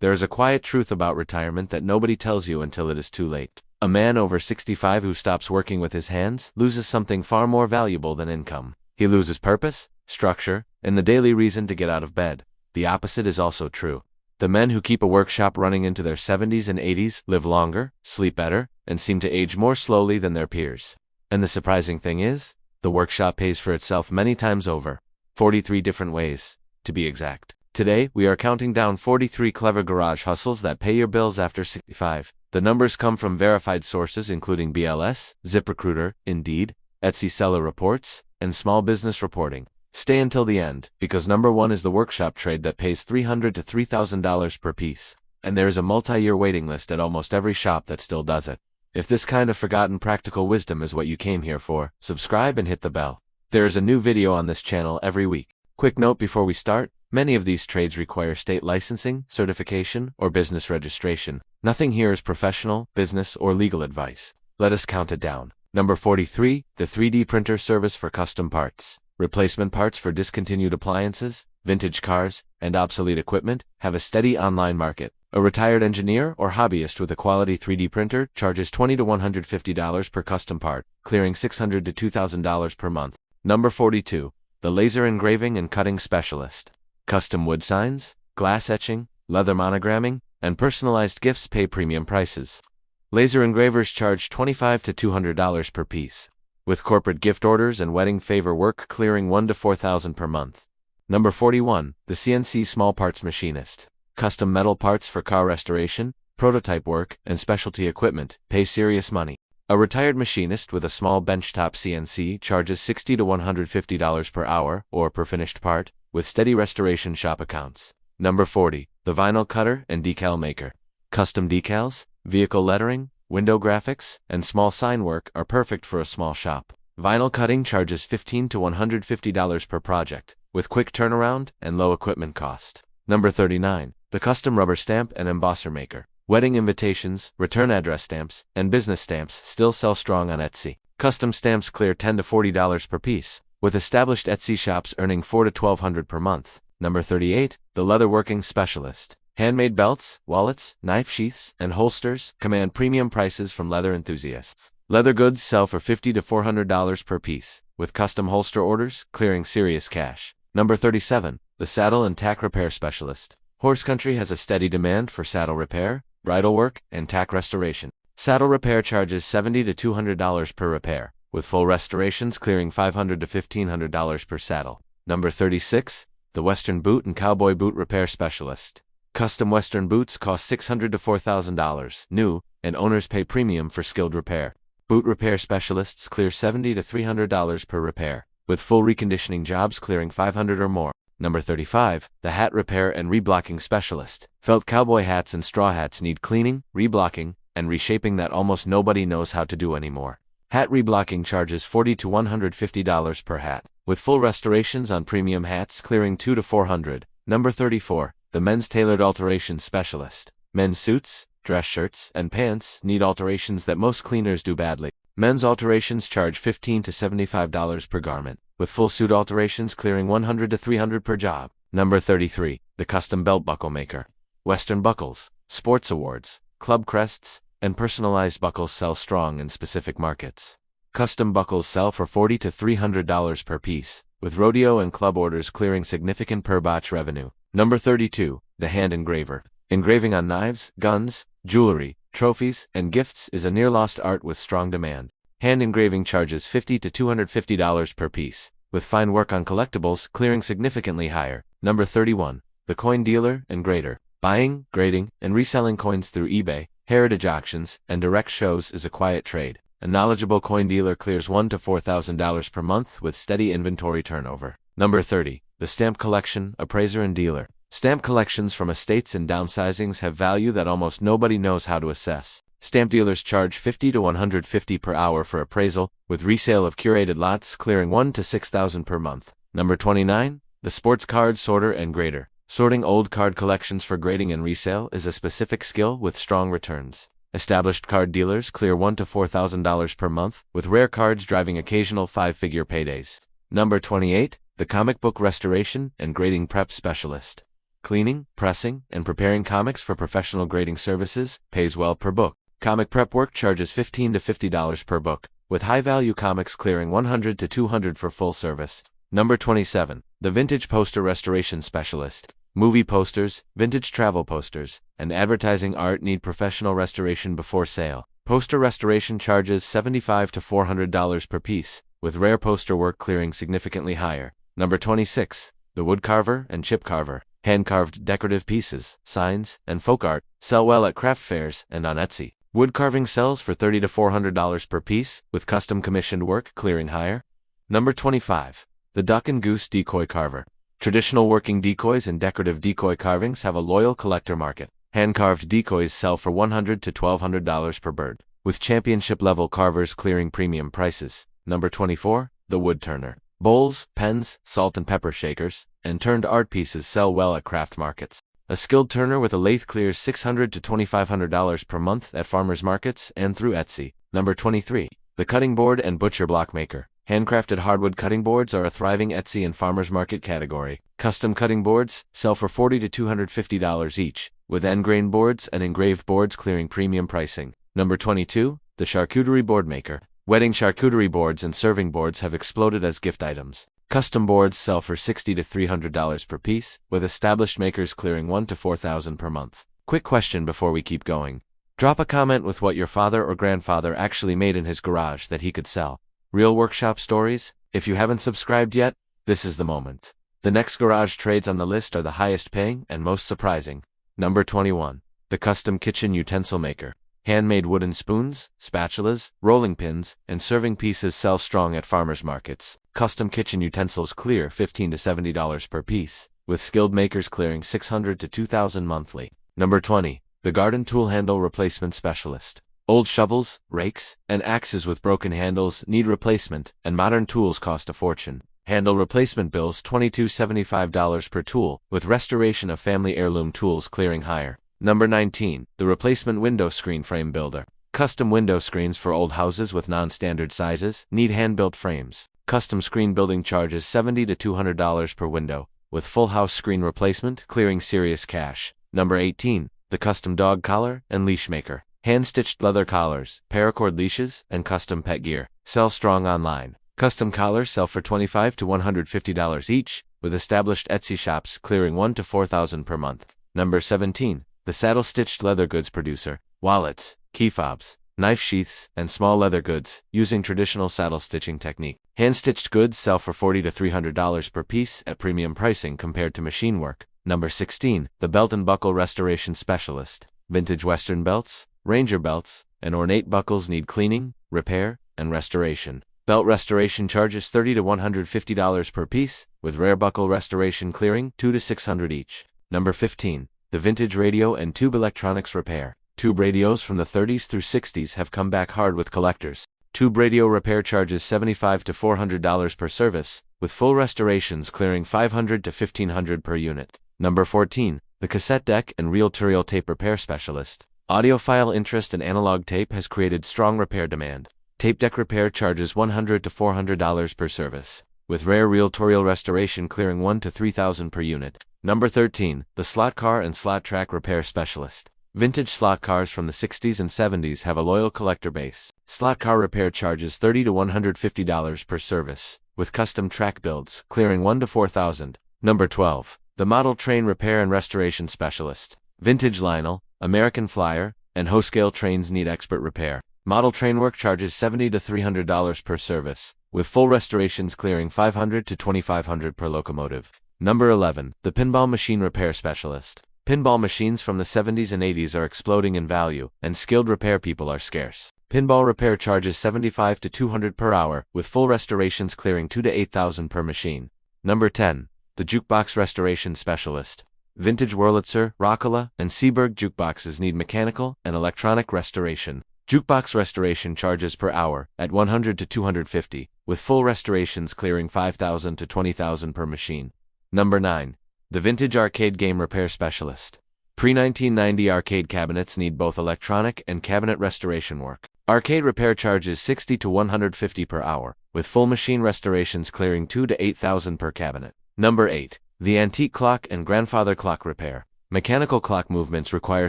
There is a quiet truth about retirement that nobody tells you until it is too late. A man over 65 who stops working with his hands loses something far more valuable than income. He loses purpose, structure, and the daily reason to get out of bed. The opposite is also true. The men who keep a workshop running into their 70s and 80s live longer, sleep better, and seem to age more slowly than their peers. And the surprising thing is, the workshop pays for itself many times over. 43 different ways, to be exact. Today, we are counting down 43 clever garage hustles that pay your bills after 65. The numbers come from verified sources including BLS, ZipRecruiter, Indeed, Etsy seller reports, and small business reporting. Stay until the end, because number 1 is the workshop trade that pays $300 to $3,000 per piece. And there is a multi-year waiting list at almost every shop that still does it. If this kind of forgotten practical wisdom is what you came here for, subscribe and hit the bell. There is a new video on this channel every week. Quick note before we start, many of these trades require state licensing, certification, or business registration. Nothing here is professional, business, or legal advice. Let us count it down. Number 43, the 3D printer service for custom parts. Replacement parts for discontinued appliances, vintage cars, and obsolete equipment have a steady online market. A retired engineer or hobbyist with a quality 3D printer charges $20 to $150 per custom part, clearing $600 to $2,000 per month. Number 42, the laser engraving and cutting specialist. Custom wood signs, glass etching, leather monogramming, and personalized gifts pay premium prices. Laser engravers charge $25 to $200 per piece, with corporate gift orders and wedding favor work clearing $1,000 to $4,000 per month. Number 41, the CNC small parts machinist. Custom metal parts for car restoration, prototype work, and specialty equipment pay serious money. A retired machinist with a small benchtop CNC charges $60 to $150 per hour or per finished part, with steady restoration shop accounts. Number 40, the vinyl cutter and decal maker. Custom decals, vehicle lettering, window graphics, and small sign work are perfect for a small shop. Vinyl cutting charges $15 to $150 per project, with quick turnaround and low equipment cost. Number 39, the custom rubber stamp and embosser maker. Wedding invitations, return address stamps, and business stamps still sell strong on Etsy. Custom stamps clear $10 to $40 per piece, with established Etsy shops earning $400 to $1,200 per month. Number 38, the leatherworking specialist. Handmade belts, wallets, knife sheaths, and holsters command premium prices from leather enthusiasts. Leather goods sell for $50 to $400 per piece, with custom holster orders clearing serious cash. Number 37, the saddle and tack repair specialist. Horse country has a steady demand for saddle repair, bridle work, and tack restoration. Saddle repair charges $70 to $200 per repair, with full restorations clearing $500 to $1,500 per saddle. Number 36, the Western boot and cowboy boot repair specialist. Custom Western boots cost $600 to $4,000 new, and owners pay premium for skilled repair. Boot repair specialists clear $70 to $300 per repair, with full reconditioning jobs clearing $500 or more. Number 35, the hat repair and reblocking specialist. Felt cowboy hats and straw hats need cleaning, reblocking, and reshaping that almost nobody knows how to do anymore. Hat reblocking charges $40 to $150 per hat, with full restorations on premium hats clearing $200 to $400. Number 34, the men's tailored alteration specialist. Men's suits, dress shirts, and pants need alterations that most cleaners do badly. Men's alterations charge $15 to $75 per garment, with full suit alterations clearing $100 to $300 per job. Number 33, the custom belt buckle maker. Western buckles, sports awards, club crests, and personalized buckles sell strong in specific markets. Custom buckles sell for $40 to $300 per piece, with rodeo and club orders clearing significant per batch revenue. Number 32, the hand engraver. Engraving on knives, guns, jewelry, trophies, and gifts is a near-lost art with strong demand. Hand engraving charges $50 to $250 per piece, with fine work on collectibles clearing significantly higher. Number 31, the coin dealer and grader. Buying, grading, and reselling coins through eBay, heritage auctions, and direct shows is a quiet trade. A knowledgeable coin dealer clears $1,000 to $4,000 per month with steady inventory turnover. Number 30, the stamp collection, appraiser, and dealer. Stamp collections from estates and downsizings have value that almost nobody knows how to assess. Stamp dealers charge $50 to $150 per hour for appraisal, with resale of curated lots clearing $1,000 to $6,000 per month. Number 29, the sports card sorter and grader. Sorting old card collections for grading and resale is a specific skill with strong returns. Established card dealers clear $1,000 to $4,000 per month, with rare cards driving occasional five-figure paydays. Number 28, the comic book restoration and grading prep specialist. cleaning, pressing, and preparing comics for professional grading services, pays well per book. Comic prep work charges $15 to $50 per book, with high-value comics clearing $100 to $200 for full service. Number 27. The Vintage Poster Restoration Specialist. Movie posters, vintage travel posters, and advertising art need professional restoration before sale. Poster restoration charges $75 to $400 per piece, with rare poster work clearing significantly higher. Number 26. The Woodcarver and Chip Carver. Hand-carved decorative pieces, signs, and folk art sell well at craft fairs and on Etsy. Wood carving sells for $30 to $400 per piece, with custom commissioned work clearing higher. Number 25. The Duck and Goose Decoy Carver. Traditional working decoys and decorative decoy carvings have a loyal collector market. Hand-carved decoys sell for $100 to $1,200 per bird, with championship-level carvers clearing premium prices. Number 24. The Wood Turner. Bowls, pens, salt and pepper shakers, and turned art pieces sell well at craft markets. A skilled turner with a lathe clears $600 to $2,500 per month at farmers markets and through Etsy. Number 23. The Cutting Board and Butcher Block Maker. Handcrafted hardwood cutting boards are a thriving Etsy and farmers market category. Custom cutting boards sell for $40 to $250 each, with end-grain boards and engraved boards clearing premium pricing. Number 22. The Charcuterie Board Maker. Wedding charcuterie boards and serving boards have exploded as gift items. Custom boards sell for $60 to $300 per piece, with established makers clearing $1,000 to $4,000 per month. Quick question before we keep going. Drop a comment with what your father or grandfather actually made in his garage that he could sell. Real workshop stories? If you haven't subscribed yet, this is the moment. The next garage trades on the list are the highest paying and most surprising. Number 21. The Custom Kitchen Utensil Maker. Handmade wooden spoons, spatulas, rolling pins, and serving pieces sell strong at farmers markets. Custom kitchen utensils clear $15 to $70 per piece, with skilled makers clearing $600 to $2,000 monthly. Number 20. The Garden Tool Handle Replacement Specialist. Old shovels, rakes, and axes with broken handles need replacement, and modern tools cost a fortune. Handle replacement bills $22 to $75 per tool, with restoration of family heirloom tools clearing higher. Number 19. The Replacement Window Screen Frame Builder. Custom window screens for old houses with non-standard sizes need hand-built frames. Custom screen building charges $70 to $200 per window, with full house screen replacement clearing serious cash. Number 18. The Custom Dog Collar and Leash Maker. Hand-stitched leather collars, paracord leashes, and custom pet gear sell strong online. Custom collars sell for $25 to $150 each, with established Etsy shops clearing $1,000 to $4,000 per month. Number 17. The Saddle-Stitched Leather Goods Producer. Wallets, key fobs, knife sheaths, and small leather goods, using traditional saddle stitching technique. Hand-stitched goods sell for $40 to $300 per piece at premium pricing compared to machine work. Number 16. The Belt and Buckle Restoration Specialist. Vintage Western belts, Ranger belts, and ornate buckles need cleaning, repair, and restoration. Belt restoration charges $30 to $150 per piece, with rare buckle restoration clearing $200 to $600 each. Number 15. The Vintage Radio and Tube Electronics Repair. Tube radios from the 30s through 60s have come back hard with collectors. Tube radio repair charges $75 to $400 per service, with full restorations clearing $500 to $1,500 per unit. Number 14. The Cassette Deck and Reel-to-Reel Tape Repair Specialist. Audiophile interest in analog tape has created strong repair demand. Tape deck repair charges $100 to $400 per service, with rare reel-to-reel restoration clearing $1,000 to $3,000 per unit. Number 13. The Slot Car and Slot Track Repair Specialist. Vintage slot cars from the 60s and 70s have a loyal collector base. Slot car repair charges $30 to $150 per service, with custom track builds clearing $1,000 to $4,000. Number 12. The Model Train Repair and Restoration Specialist. Vintage Lionel, American Flyer, and Ho-scale trains need expert repair. Model train work charges $70 to $300 per service, with full restorations clearing $500 to $2,500 per locomotive. Number 11. The Pinball Machine Repair Specialist. Pinball machines from the 70s and 80s are exploding in value, and skilled repair people are scarce. Pinball repair charges $75 to $200 per hour, with full restorations clearing $2,000 to $8,000 per machine. Number 10. The Jukebox Restoration Specialist. Vintage Wurlitzer, Rockala, and Seeburg jukeboxes need mechanical and electronic restoration. Jukebox restoration charges per hour at $100 to $250, with full restorations clearing $5,000 to $20,000 per machine. Number 9. The Vintage Arcade Game Repair Specialist. Pre-1990 arcade cabinets need both electronic and cabinet restoration work. Arcade repair charges $60 to $150 per hour, with full machine restorations clearing $2,000 to $8,000 per cabinet. Number 8. The antique clock and grandfather clock repair. Mechanical clock movements require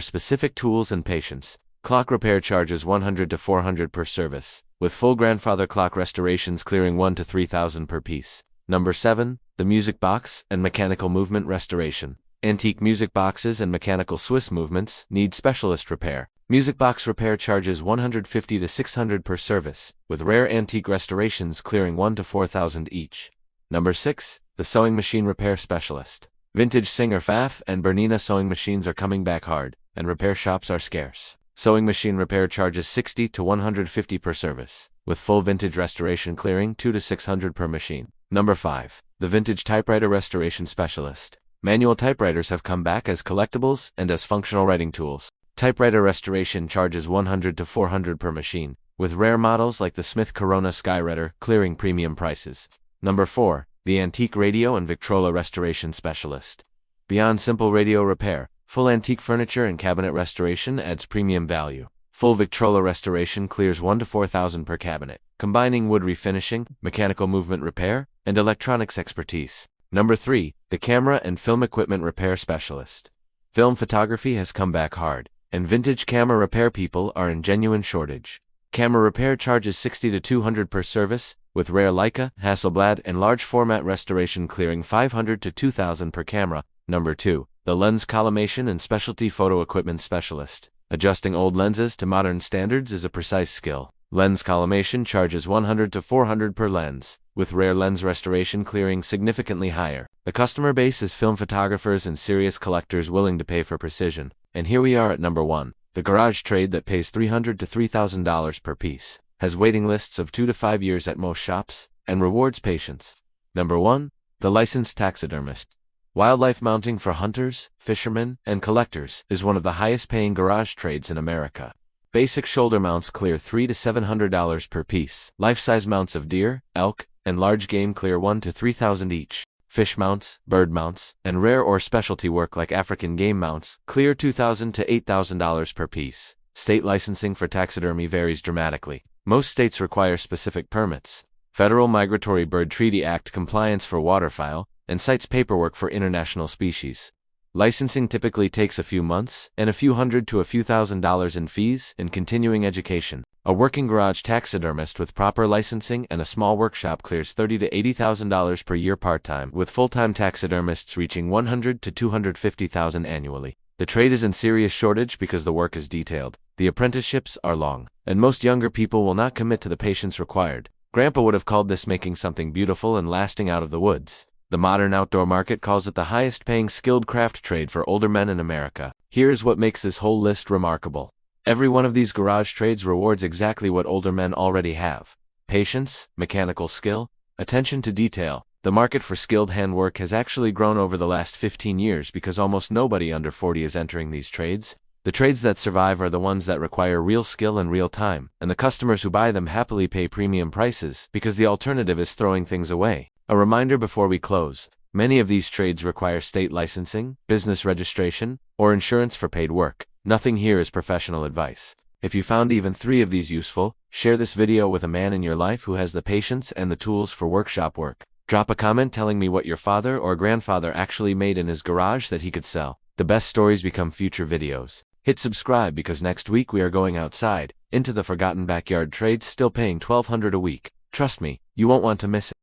specific tools and patience. Clock repair charges $100 to $400 per service, with full grandfather clock restorations clearing $1,000 to $3,000 per piece. Number 7. The music box and mechanical movement restoration. Antique music boxes and mechanical Swiss movements need specialist repair. Music box repair charges $150 to $600 per service, with rare antique restorations clearing $1,000 to $4,000 each. Number 6. The sewing machine repair specialist. Vintage Singer Pfaff and Bernina sewing machines are coming back hard, and repair shops are scarce. Sewing machine repair charges $60 to $150 per service, with full vintage restoration clearing $200 to $600 per machine. Number 5. The vintage typewriter restoration specialist. Manual typewriters have come back as collectibles and as functional writing tools. Typewriter restoration charges $100 to $400 per machine, with rare models like the Smith Corona Skywriter clearing premium prices. Number 4. The antique radio and Victrola restoration specialist. Beyond simple radio repair, full antique furniture and cabinet restoration adds premium value. Full Victrola restoration clears $1,000 to $4,000 per cabinet, combining wood refinishing, mechanical movement repair, and electronics expertise. Number 3. The camera and film equipment repair specialist. Film photography has come back hard, and vintage camera repair people are in genuine shortage. Camera repair charges $60 to $200 per service, with rare Leica, Hasselblad, and large format restoration clearing $500 to $2,000 per camera. Number 2. The lens collimation and specialty photo equipment specialist. Adjusting old lenses to modern standards is a precise skill. Lens collimation charges $100 to $400 per lens, with rare lens restoration clearing significantly higher. The customer base is film photographers and serious collectors willing to pay for precision. And here we are at number 1. The garage trade that pays $300 to $3,000 per piece, has waiting lists of 2 to 5 years at most shops, and rewards patience. Number 1. The licensed taxidermist. Wildlife mounting for hunters, fishermen, and collectors is one of the highest paying garage trades in America. Basic shoulder mounts clear $300 to $700 per piece. Life-size mounts of deer, elk, and large game clear $1,000 to $3,000 each. Fish mounts, bird mounts, and rare or specialty work like African game mounts clear $2,000 to $8,000 per piece. State licensing for taxidermy varies dramatically. Most states require specific permits. Federal Migratory Bird Treaty Act compliance for waterfowl, and cites paperwork for international species. Licensing typically takes a few months, and a few hundred to a few $1,000s in fees and continuing education. A working garage taxidermist with proper licensing and a small workshop clears $30,000 to $80,000 per year part-time, with full-time taxidermists reaching $100,000 to $250,000 annually. The trade is in serious shortage because the work is detailed. The apprenticeships are long, and most younger people will not commit to the patience required. Grandpa would have called this making something beautiful and lasting out of the woods. The modern outdoor market calls it the highest-paying skilled craft trade for older men in America. Here's what makes this whole list remarkable. Every one of these garage trades rewards exactly what older men already have: patience, mechanical skill, attention to detail. The market for skilled handwork has actually grown over the last 15 years because almost nobody under 40 is entering these trades. The trades that survive are the ones that require real skill and real time, and the customers who buy them happily pay premium prices because the alternative is throwing things away. A reminder before we close: many of these trades require state licensing, business registration, or insurance for paid work. Nothing here is professional advice. If you found even 3 of these useful, share this video with a man in your life who has the patience and the tools for workshop work. Drop a comment telling me what your father or grandfather actually made in his garage that he could sell. The best stories become future videos. Hit subscribe because next week we are going outside, into the forgotten backyard trades still paying $1,200 a week. Trust me, you won't want to miss it.